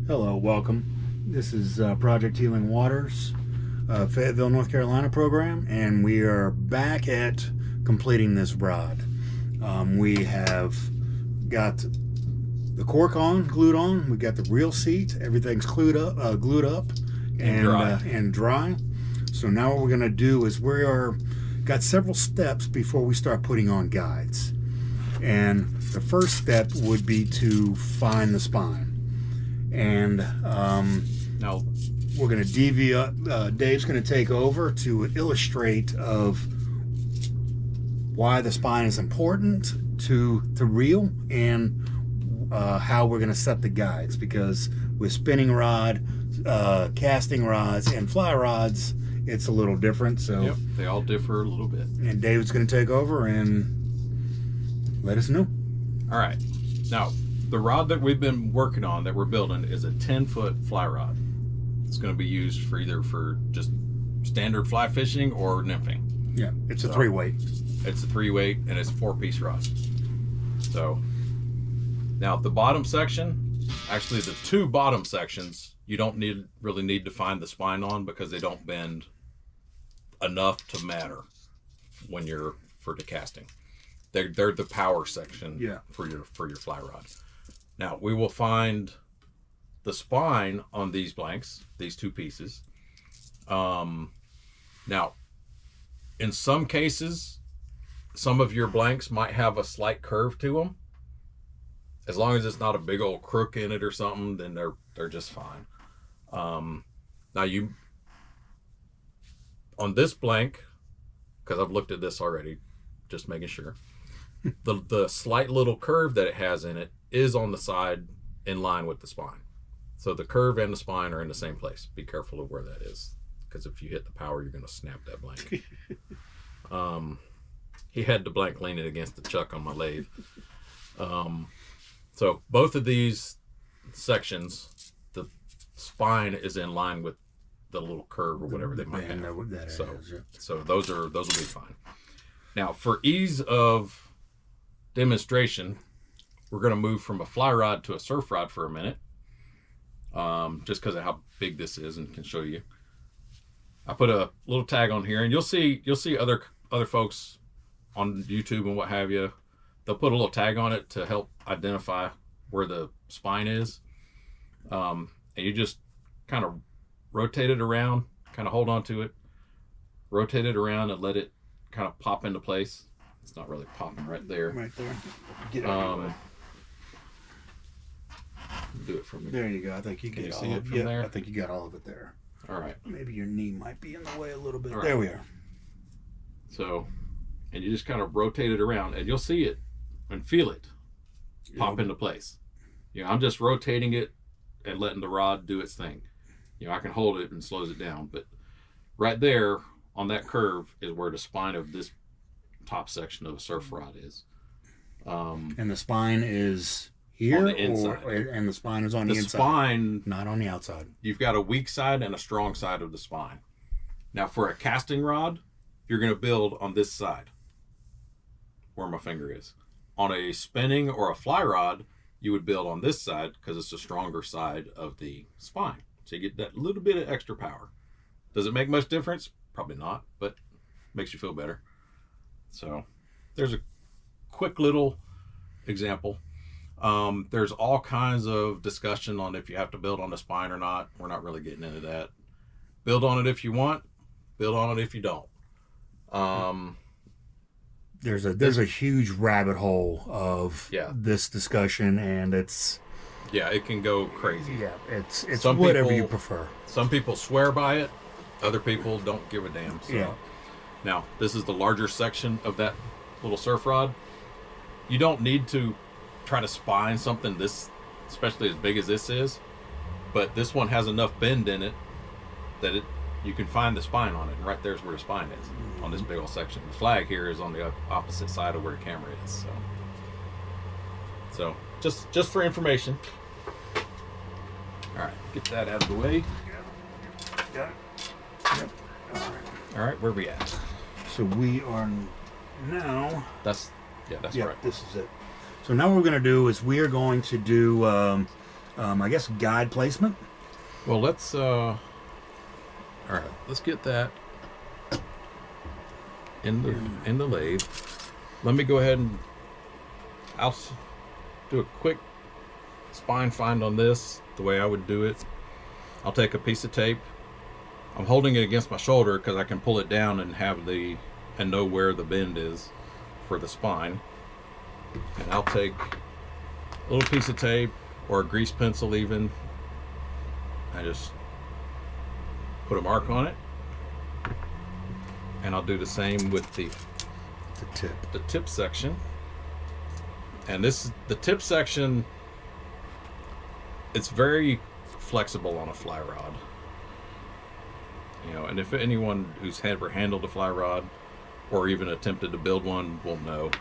Hello, welcome. This is Project Healing Waters, Fayetteville, North Carolina program, and we are back at completing this rod. We have got the cork glued on. We got the reel seat. Everything's glued up, and dry. So now what we're going to do is got several steps before we start putting on guides. And the first step would be to find the spine. And No. we're going to deviate. Dave's going to take over to illustrate of why the spine is important to reel and how we're going to set the guides, because with spinning rod, casting rods, and fly rods, it's a little different. So Yep, they all differ a little bit. And Dave's going to take over and let us know. All right. Now, the rod that we've been working on, that we're building, is a 10-foot fly rod. It's going to be used for either for just standard fly fishing or nymphing. Yeah, it's a 3-weight. It's a 3-weight, and it's a 4-piece rod. So, now the bottom section, actually the 2 bottom sections, you don't really need to find the spine on, because they don't bend enough to matter when you're for the casting. They're the power section for your fly rod. Now we will find the spine on these blanks, these 2 pieces. Now, in some cases, some of your blanks might have a slight curve to them. As long as it's not a big old crook in it or something, then they're just fine. Now on this blank, because I've looked at this already, just making sure, the slight little curve that it has in it is on the side in line with the spine. So the curve and the spine are in the same place. Be careful of where that is, because if you hit the power, you're going to snap that blank. He had the blank leaning against the chuck on my lathe. So both of these sections, the spine is in line with the little curve or whatever they might have. So those will be fine. Now, for ease of demonstration, we're going to move from a fly rod to a surf rod for a minute, just because of how big this is, and can show you. I put a little tag on here, and you'll see other folks on YouTube and what have you. They'll put a little tag on it to help identify where the spine is, and you just kind of rotate it around, kind of hold on to it, rotate it around, and let it kind of pop into place. It's not really popping right there. Right there. Get out of the way. Do it from there. You go. I think you Can get you all see it of from there? I think you got all of it there. All right. Maybe your knee might be in the way a little bit. All right. There we are. So, and you just kind of rotate it around, and you'll see it and feel it pop into place. I'm just rotating it and letting the rod do its thing. I can hold it and slows it down, but right there on that curve is where the spine of this top section of a surf rod is. And the spine is here, on the inside. And the spine is on the inside. The spine, not on the outside. You've got a weak side and a strong side of the spine. Now, for a casting rod, you're going to build on this side, where my finger is. On a spinning or a fly rod, you would build on this side, because it's the stronger side of the spine. So you get that little bit of extra power. Does it make much difference? Probably not, but makes you feel better. So there's a quick little example. There's all kinds of discussion on if you have to build on the spine or not. We're not really getting into that. Build on it if you want. Build on it if you don't. There's a huge rabbit hole of this discussion, and it's it can go crazy. Yeah, it's whatever you prefer. Some people swear by it. Other people don't give a damn. So. Now, this is the larger section of that little surf rod. You don't need to try to spine something this, especially as big as this is, but this one has enough bend in it that you can find the spine on it, and right there's where the spine is on this big old section. The flag here is on the opposite side of where the camera is. So just for information. All right, get that out of the way. Got it. Yep. All right, where are we at? So we are now. That's right. This is it. So now what we're going to do is we are going to do I guess, guide placement. Well, let's all right, let's get that in the lathe. Let me go ahead and I'll do a quick spine find on this the way I would do it. I'll take a piece of tape. I'm holding it against my shoulder because I can pull it down and know where the bend is for the spine. And I'll take a little piece of tape or a grease pencil even. I just put a mark on it. And I'll do the same with the tip section. And the tip section, it's very flexible on a fly rod. You know, and if anyone who's ever handled a fly rod or even attempted to build one will know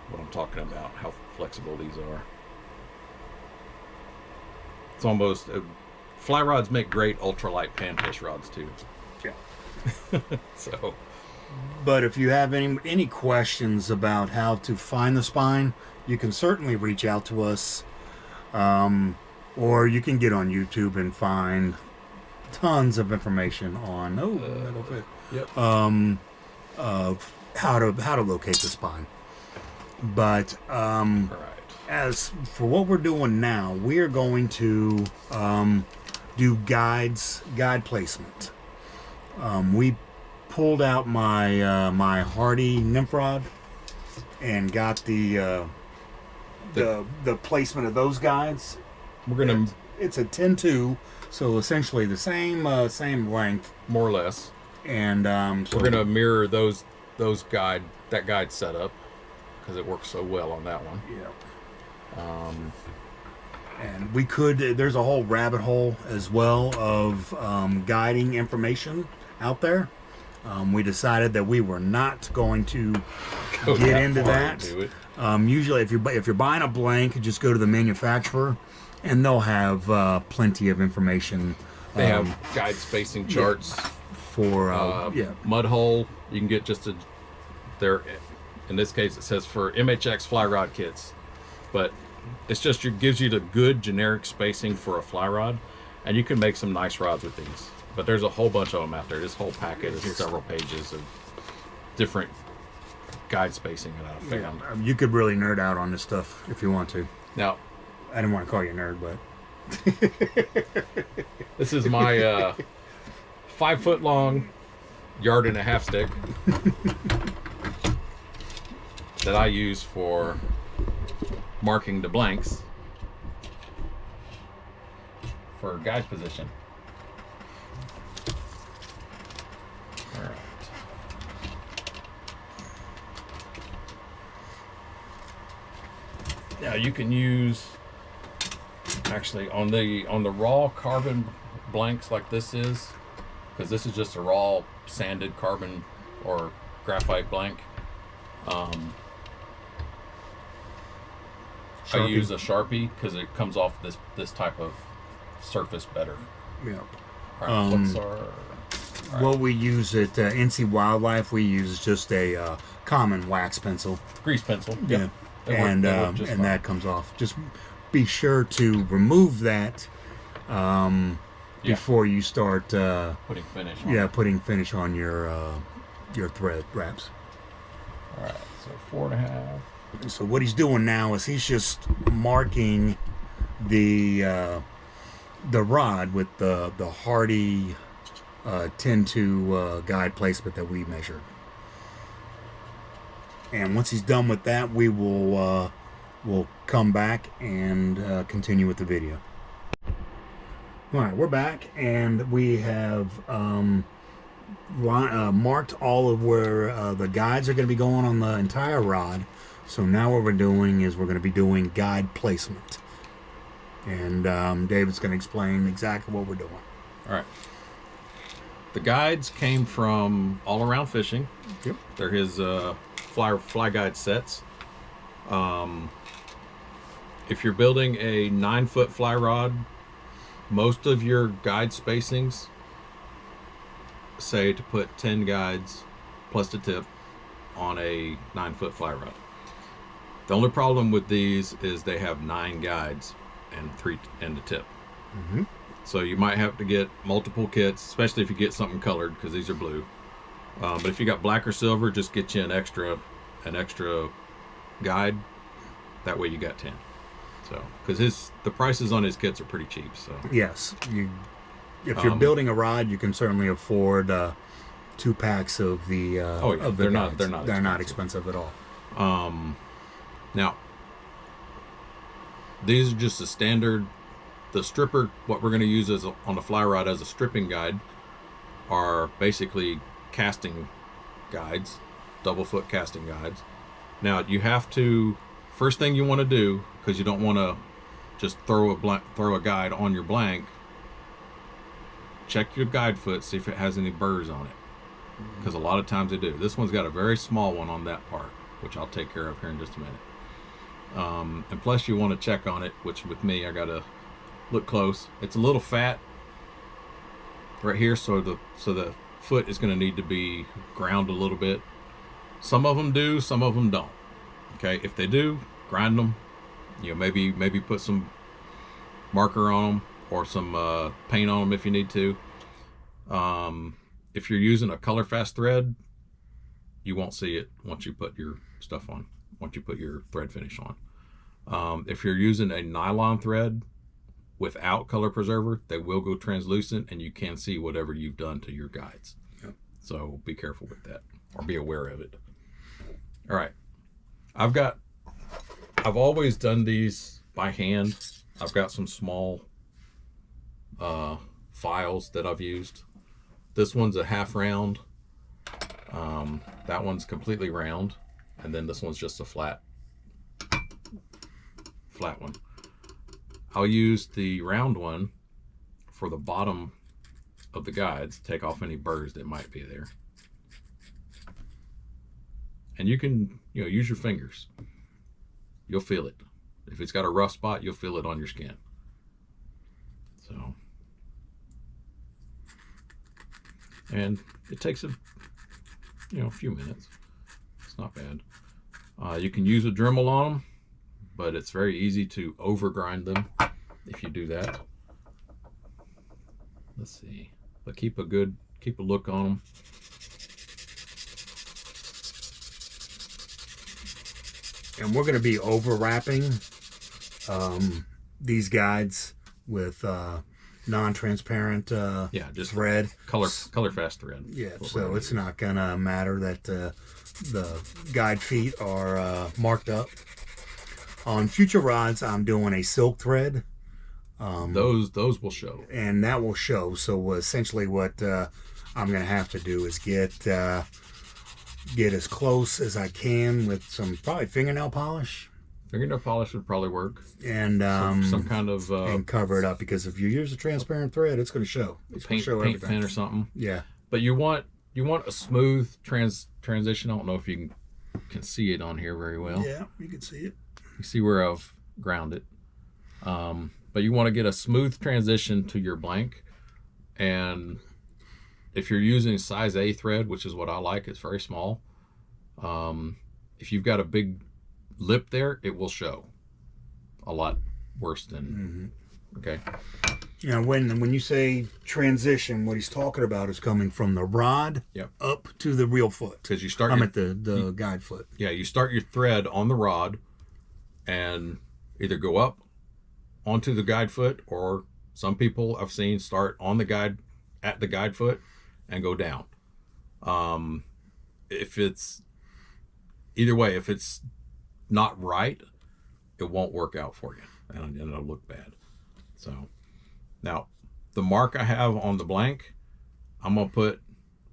what I'm talking about, how flexible these are. It's almost, fly rods make great ultralight panfish rods too. Yeah. So, but if you have any questions about how to find the spine, you can certainly reach out to us, or you can get on YouTube and find tons of information on how to locate the spine. But right. As for what we're doing now, we are going to do guide placement. We pulled out my Hardy nymph rod and got the placement of those guides. We're gonna. It's a 10-2, so essentially the same length, more or less. And so we're gonna mirror that guide setup because it works so well on that one. Yeah. And we could. There's a whole rabbit hole as well of guiding information out there. We decided that we were not going to get into that. Usually, if you're buying a blank, just go to the manufacturer, and they'll have plenty of information. They have guide spacing charts for mud hole. You can get just there. In this case, it says for MHX fly rod kits, but it's just gives you the good generic spacing for a fly rod, and you can make some nice rods with these. But there's a whole bunch of them out there. This whole packet is several pages of different guide spacing that I found. Yeah, you could really nerd out on this stuff if you want to. Now, I didn't want to call you a nerd, but this is my 5 foot long, 1.5 yard stick that I use for marking the blanks for guide position. All right. Now you can use actually on the raw carbon blanks like this is, because this is just a raw sanded carbon or graphite blank. I use a Sharpie because it comes off this type of surface better. Yeah. All right, what's our? What we use at NC Wildlife, we use just a common wax pencil. Grease pencil. Yeah. And that comes off. Just be sure to remove that before you start putting finish on. Yeah, putting finish on your thread wraps. All right, so 4.5. So what he's doing now is he's just marking the rod with the Hardy 10-2 guide placement that we measured. And once he's done with that, we will we'll come back and continue with the video. All right, we're back, and we have marked all of where the guides are going to be going on the entire rod. So now what we're doing is we're going to be doing guide placement. And David's going to explain exactly what we're doing. All right. The guides came from All Around Fishing. Yep. They're his fly guide sets. If you're building a 9-foot fly rod, most of your guide spacings say to put 10 guides plus the tip on a 9-foot fly rod. The only problem with these is they have 9 guides. and the tip. Mm-hmm. So you might have to get multiple kits, especially if you get something colored, because these are blue. But if you got black or silver, just get you an extra guide. That way you got 10. So because the prices on his kits are pretty cheap. So yes, if you're building a rod, you can certainly afford 2 packs of the. Oh yeah, of the they're not expensive at all. Now these are just a standard. The stripper, what we're going to use on the fly rod as a stripping guide, are basically casting guides, double foot casting guides. Now you have to, first thing you want to do, because you don't want to just throw a guide on your blank, check your guide foot, see if it has any burrs on it, because a lot of times they do. This one's got a very small one on that part, which I'll take care of here in just a minute. And plus you want to check on it, which with me I gotta look close. It's a little fat right here, so the foot is going to need to be ground a little bit. Some of them do, some of them don't. Okay, if they do, grind them. You know, maybe put some marker on them or some paint on them if you need to. If you're using a color fast thread, you won't see it once you put your stuff on, once you put your thread finish on. If you're using a nylon thread without color preserver, they will go translucent and you can see whatever you've done to your guides. Yep. So be careful with that, or be aware of it. All right. I've always done these by hand. I've got some small files that I've used. This one's a half round. That one's completely round. And then this one's just a flat one. I'll use the round one for the bottom of the guides, take off any burrs that might be there. And you can, use your fingers. You'll feel it. If it's got a rough spot, you'll feel it on your skin. So, and it takes a few minutes. It's not bad. You can use a Dremel on them, but it's very easy to overgrind them if you do that. Let's see, but keep a look on them. And we're going to be overwrapping these guides with non-transparent just thread, color fast thread. Yeah, so it's not going to matter that the guide feet are marked up. On future rods, I'm doing a silk thread. Those will show, and that will show. So essentially, what I'm going to have to do is get as close as I can with some probably fingernail polish. Fingernail polish would probably work, and some kind of and cover it up, because if you use a transparent thread, it's going to show. It's going to show paint everything. pen or something. Yeah, but you want a smooth transition. I don't know if you can see it on here very well. Yeah, you can see it. You see where I've ground it. But you want to get a smooth transition to your blank. And if you're using size A thread, which is what I like, it's very small. If you've got a big lip there, it will show a lot worse than, okay. Yeah, when you say transition, what he's talking about is coming from the rod up to the real foot. Because you start at the guide foot. Yeah, you start your thread on the rod and either go up onto the guide foot, or some people I've seen start on the guide at the guide foot and go down. If it's either way, if it's not right, it won't work out for you, and it'll look bad. So now the mark I have on the blank, I'm gonna put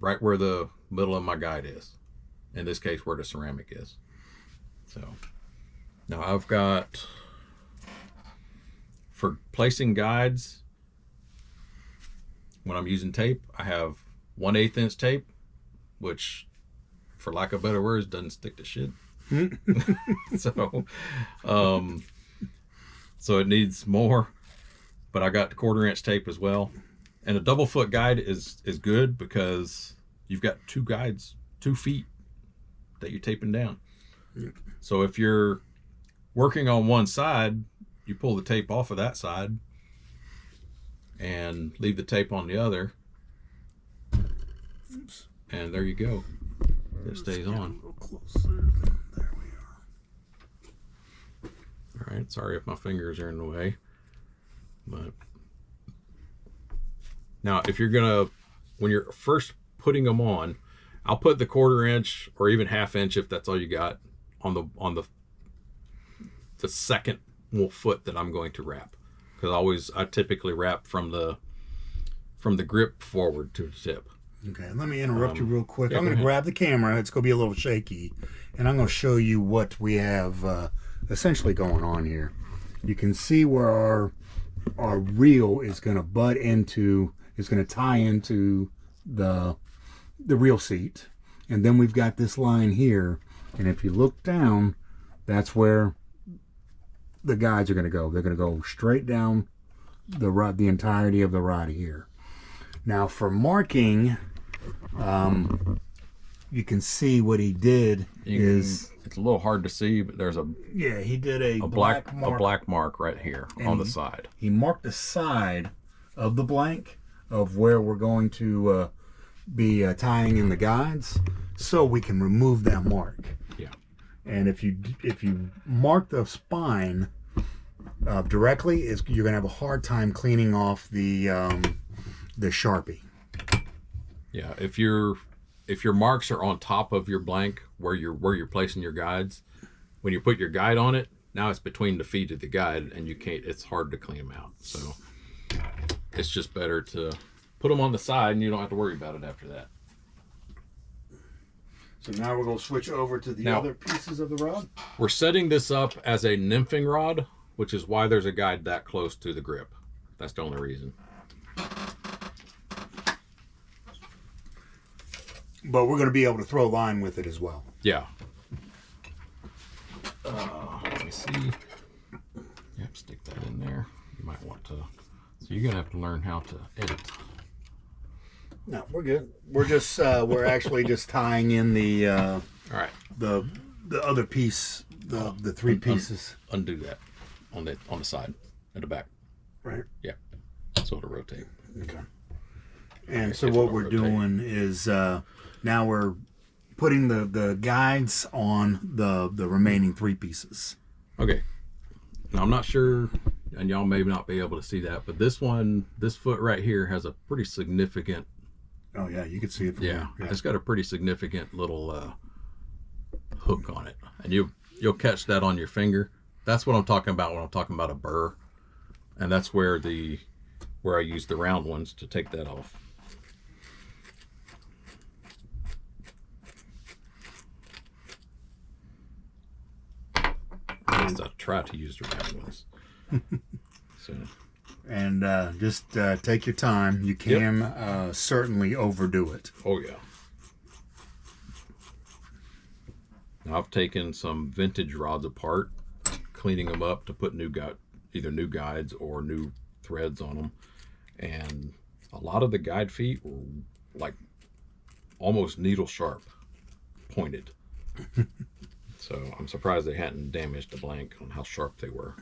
right where the middle of my guide is. In this case, where the ceramic is. So now I've got, for placing guides, when I'm using tape, I have 1/8 inch tape, which, for lack of better words, doesn't stick to shit. So it needs more, but I got the 1/4 inch tape as well. And a double foot guide is good because you've got 2 guides, 2 feet that you're taping down. So if you're working on one side you pull the tape off of that side and leave the tape on the other. Oops. And there you go. It stays on. A little closer. There we are. All right. Sorry if my fingers are in the way. But now, if you're gonna, when you're first putting them on, I'll put the 1/4 inch or even 1/2 inch if that's all you got on the second foot that I'm going to wrap, because I typically wrap from the grip forward to the tip. Okay, let me interrupt you real quick. Yeah, I'm going to grab the camera. It's going to be a little shaky, and I'm going to show you what we have essentially going on here. You can see where our reel is going to butt into, is going to tie into the reel seat, and then we've got this line here, and if you look down, that's where the guides are going to go. They're going to go straight down the rod, the entirety of the rod here. Now for marking, you can see what he did is, it's a little hard to see, but there's he did a black mark right here on the side. He marked the side of the blank of where we're going to be tying in the guides, so we can remove that mark. Yeah. And if you mark the spine directly, you're gonna have a hard time cleaning off the Sharpie. Yeah, if your marks are on top of your blank where you're placing your guides, when you put your guide on it, now it's between the feet of the guide, and it's hard to clean them out. So it's just better to put them on the side, and you don't have to worry about it after that. So now we're going to switch over to the other pieces of the rod. We're setting this up as a nymphing rod, which is why there's a guide that close to the grip. That's the only reason. But we're going to be able to throw line with it as well. Yeah. Let me see. Yep, stick that in there. You might want to. So you're going to have to learn how to edit. No, we're good. We're just we're actually just tying in the all right, the other piece, the three pieces. Undo that on the side at the back. Right. Yeah. So it'll rotate. Okay. And so what we're doing is now we're putting the guides on the remaining 3 pieces. Okay. Now I'm not sure, and y'all may not be able to see that, but this foot right here has a pretty significant. Oh yeah, you can see it from here. Yeah. It's got a pretty significant little hook on it, and you'll catch that on your finger. That's what I'm talking about when I'm talking about a burr, and that's where I use the round ones to take that off. At least I try to use the round ones. So. And just take your time. You can certainly overdo it. Oh yeah. Now, I've taken some vintage rods apart, cleaning them up to put either new guides or new threads on them, and a lot of the guide feet were like almost needle sharp, pointed. So I'm surprised they hadn't damaged the blank on how sharp they were.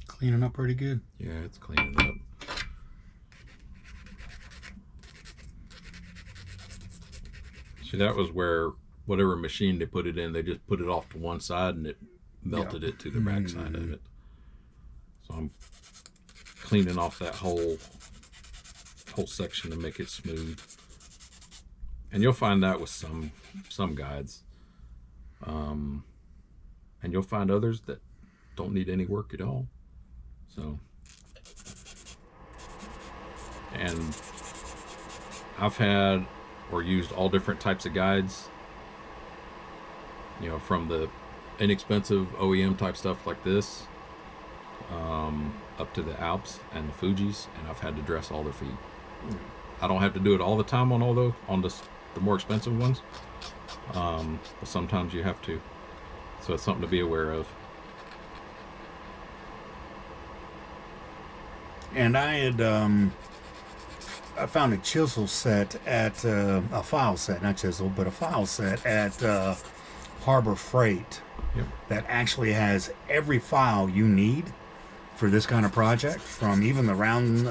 Cleaning up pretty good. Yeah, it's cleaning up. See, that was where whatever machine they put it in, they just put it off to one side and it melted it to the back side of it. So I'm cleaning off that whole section to make it smooth. And you'll find that with some guides. And you'll find others that don't need any work at all. So, and I've had or used all different types of guides, from the inexpensive OEM type stuff like this, up to the Alps and the Fujis, and I've had to dress all their feet. I don't have to do it all the time on the more expensive ones, But sometimes you have to. So it's something to be aware of. And I had I found a chisel set at a file set, not chisel, but a file set at Harbor Freight. Yep. That actually has every file you need for this kind of project, from even the round,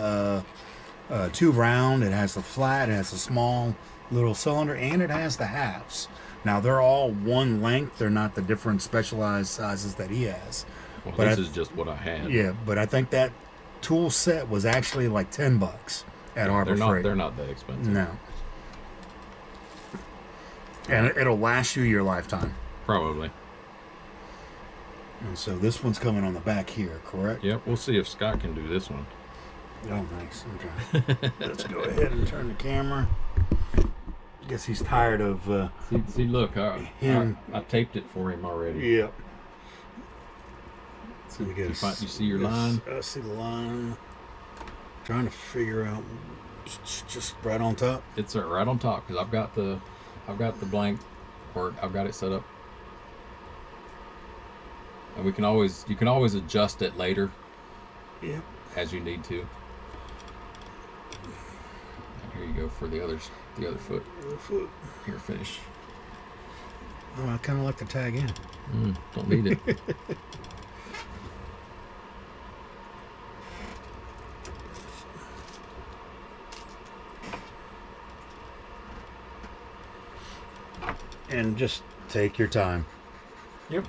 tube round. It has the flat, it has the small little cylinder, and it has the halves. Now they're all one length. They're not the different specialized sizes that he has. Well, but this is just what I had. Yeah, but I think that tool set was actually like $10 at Harbor Freight. They're not that expensive. No. And it'll last you your lifetime. Probably. And so this one's coming on the back here, correct? Yep, we'll see if Scott can do this one. Oh, nice. Okay. Let's go ahead and turn the camera. I guess he's tired of... See, look, I taped it for him already. Yep. So you see your line? I see the line. Trying to figure out... Just right on top? It's right on top, because I've got the blank, or I've got it set up. And you can always adjust it later. Yep. As you need to. And here you go for the other foot. Here, finish. Oh, I kind of like the tag in. Don't need it. And just take your time. Yep.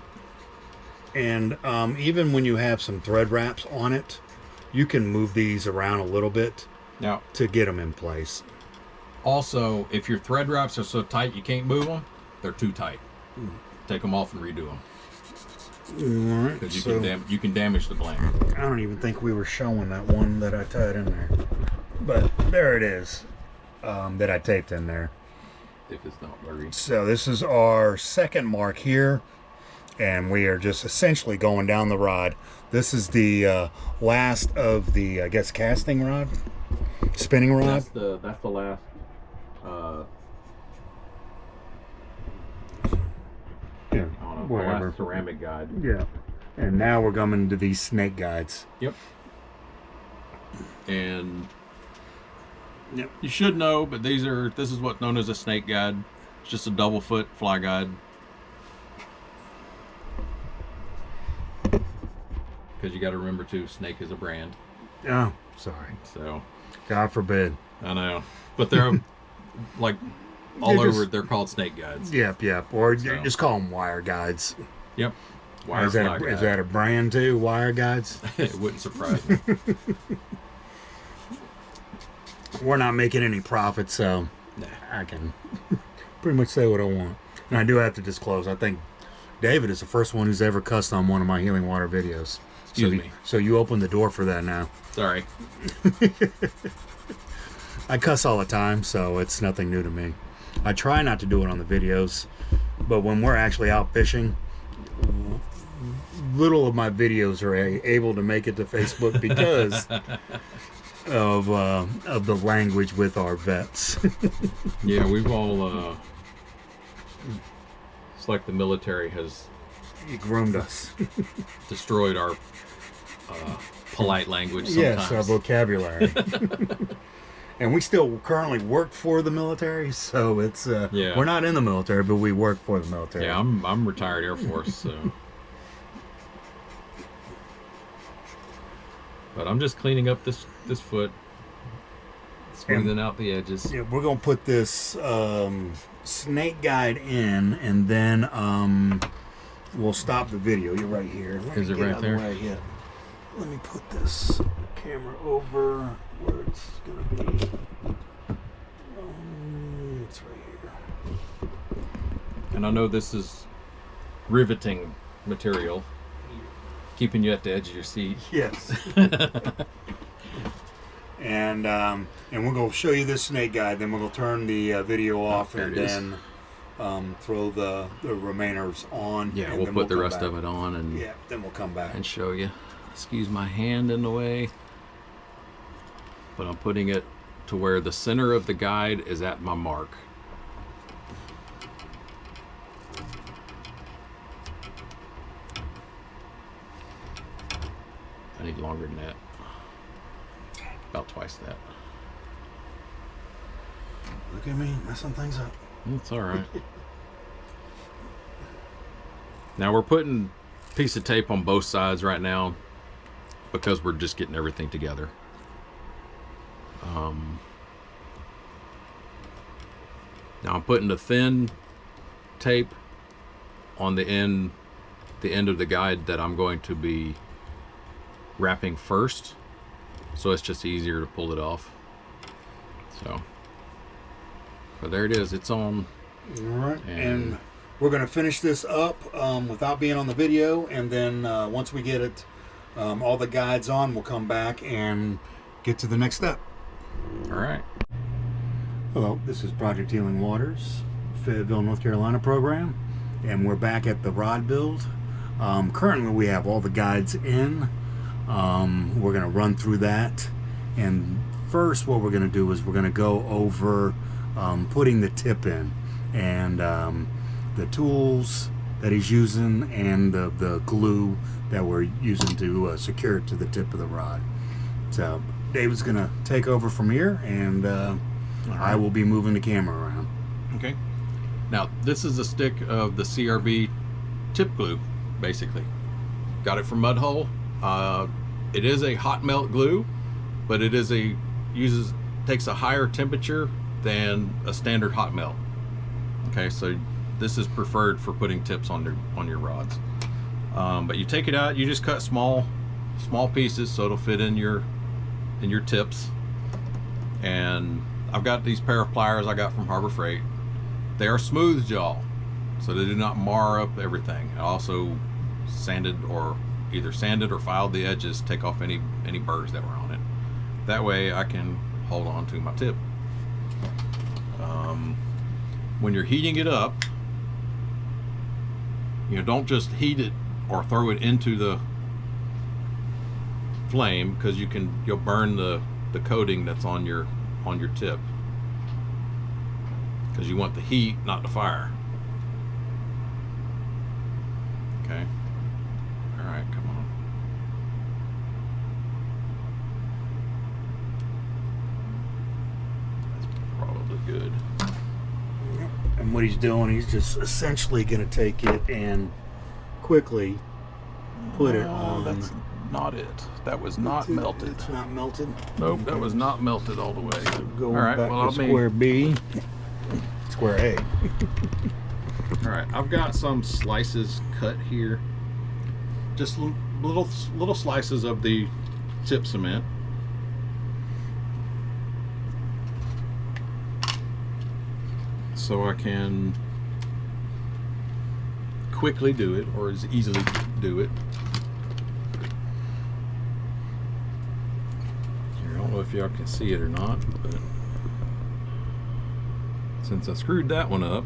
And even when you have some thread wraps on it, you can move these around a little bit now to get them in place. Also, if your thread wraps are so tight you can't move them, they're too tight. Take them off and redo them. All right. Because you can damage the blank. I don't even think we were showing that one that I tied in there, but there it is, that I taped in there. If it's not blurry. So this is our second mark here, and we are just essentially going down the rod. This is the last of the, I guess, casting rod, spinning rod. That's the last. Yeah, the last ceramic guide. Yeah, and now we're coming to these snake guides. Yep. And yep, you should know, but this is what's known as a snake guide. It's just a double foot fly guide. Because you got to remember too, snake is a brand. Oh, sorry. So, God forbid. I know, but they're like all over. They're called snake guides. Yep. Or just call them wire guides. Yep. Wire is that a brand too? Wire guides? It wouldn't surprise me. We're not making any profit, so I can pretty much say what I want. And I do have to disclose, I think David is the first one who's ever cussed on one of my Healing Water videos. Excuse me. So you opened the door for that now. Sorry. I cuss all the time, so it's nothing new to me. I try not to do it on the videos, but when we're actually out fishing, little of my videos are able to make it to Facebook because of the language with our vets. Yeah, we've all it's like the military has groomed us, destroyed our polite language sometimes. Yes, our vocabulary. And we still currently work for the military, so it's we're not in the military, but we work for the military. Yeah, I'm retired Air Force, so. But I'm just cleaning up this foot, smoothing out the edges. Yeah, we're gonna put this snake guide in, and then we'll stop the video. You're right here. Is it right there? Yeah. Let me put this camera over where it's gonna be. It's right here. And I know this is riveting material, keeping you at the edge of your seat. Yes. And we're gonna show you this snake guide. Then we're gonna turn the video off, and then throw the remainers on. Yeah, we'll put the rest of it on, and then we'll come back and show you. Excuse my hand in the way, but I'm putting it to where the center of the guide is at my mark. longer than that. About twice that. Look at me messing things up. It's all right. Now we're putting a piece of tape on both sides right now because we're just getting everything together. Now I'm putting the thin tape on the end of the guide that I'm going to be wrapping first, so it's just easier to pull it off. So, but there it is. It's on. All right, and we're going to finish this up without being on the video, and then once we get it, all the guides on, we'll come back and get to the next step. All right. Hello, this is Project Healing Waters, Fayetteville, North Carolina program, and we're back at the rod build. Currently, we have all the guides in. We're going to run through that, and first what we're going to do is we're going to go over putting the tip in, and the tools that he's using, and the glue that we're using to secure it to the tip of the rod. So David's going to take over from here, and I will be moving the camera around. Okay. Now, this is a stick of the CRB tip glue, basically. Got it from Mudhole. It is a hot melt glue, but it is takes a higher temperature than a standard hot melt. Okay, so this is preferred for putting tips on your rods. But you take it out, you just cut small pieces so it'll fit in your tips. And I've got these pair of pliers I got from Harbor Freight. They are smooth jaw, so they do not mar up everything. I also either sanded or filed the edges, take off any burrs that were on it. That way I can hold on to my tip. When you're heating it up, don't just heat it or throw it into the flame, because you'll burn the coating that's on your tip, because you want the heat, not the fire. Okay. All right, come on. That's probably good. And what he's doing, he's just essentially going to take it and quickly put it on. That's not it. That was not melted. It's not melted? Nope, that was not melted all the way. Go back to square B. Square A. All right, I've got some slices cut here. Just little slices of the tip cement. So I can quickly do it, or as easily do it. Here, I don't know if y'all can see it or not, but since I screwed that one up,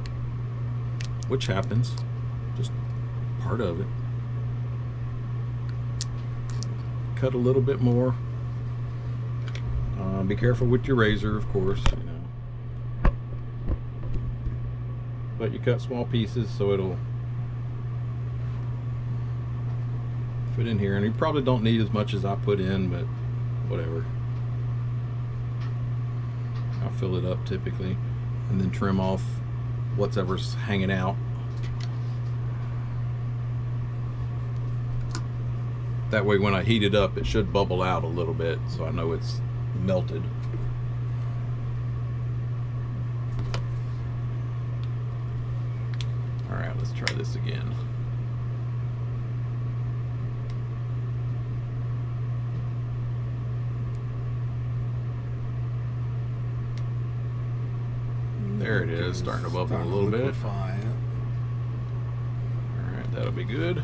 which happens, just part of it, cut a little bit more. Be careful with your razor, of course, but you cut small pieces so it'll fit in here, and you probably don't need as much as I put in, but whatever. I'll fill it up typically, and then trim off whatever's hanging out. That way when I heat it up, it should bubble out a little bit, so I know it's melted. All right, let's try this again. There it is, starting to bubble a little bit. All right, that'll be good.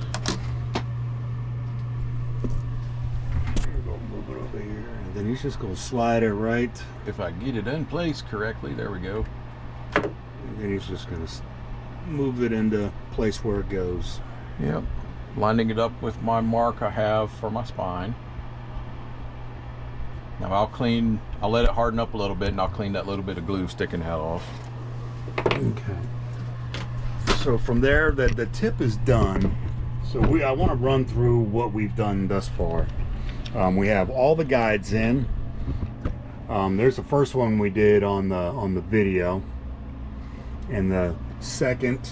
Move it over here, and then he's just going to slide it right. If I get it in place correctly, there we go. And then he's just going to move it into place where it goes. Yep, lining it up with my mark I have for my spine. Now I'll let it harden up a little bit, and I'll clean that little bit of glue sticking out off. Okay. So from there, the tip is done. So I want to run through what we've done thus far. We have all the guides in. There's the first one we did on the video, and the second.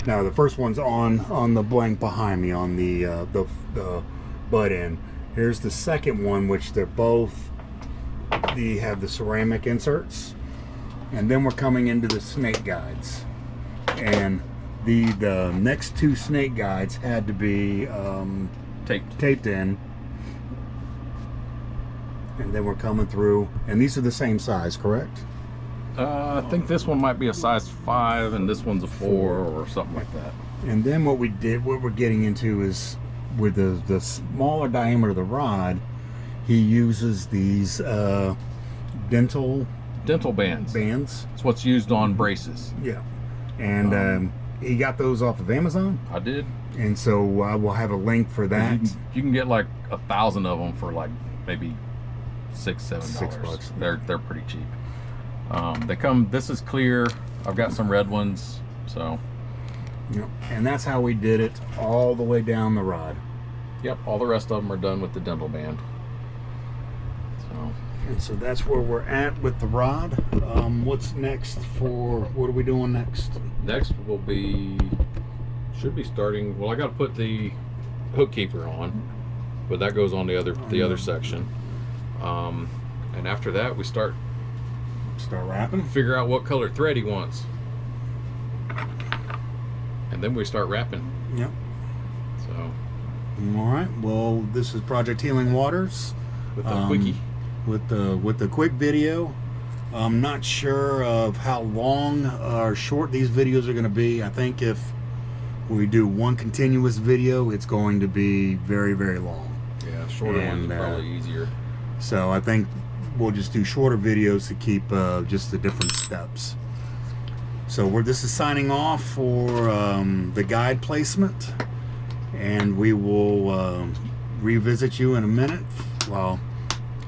Now the first one's on the blank behind me on the butt end. Here's the second one, which they're both. They have the ceramic inserts, and then we're coming into the snake guides, and the next two snake guides had to be taped in, and then we're coming through, and these are the same size, correct? I think this one might be a size 5 and this one's a 4 or something like that. And then what we're getting into is with the smaller diameter of the rod, he uses these dental bands. It's what's used on braces. Yeah. And he got those off of Amazon. I did. And so I will have a link for that. You can get like 1,000 of them for like maybe $6-7. They're pretty cheap. They come. This is clear. I've got some red ones. So. Yep. And that's how we did it all the way down the rod. Yep. All the rest of them are done with the dental band. And so that's where we're at with the rod. What's next what are we doing next? Next will be, should be starting, well, I got to put the hook keeper on, but that goes on the other section. And after that, we start wrapping. Figure out what color thread he wants. And then we start wrapping. Yep. So. All right. Well, this is Project Healing Waters. With the quickie. With the quick video. I'm not sure of how long or short these videos are going to be. I think if we do one continuous video, it's going to be very, very long. Yeah, shorter ones are probably easier. So I think we'll just do shorter videos to keep just the different steps. So this is signing off for the guide placement, and we will revisit you in a minute. Well,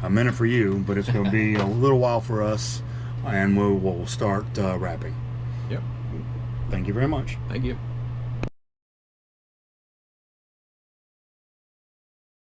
a minute for you, but it's going to be a little while for us, and we'll start wrapping. Yep. Thank you very much. Thank you.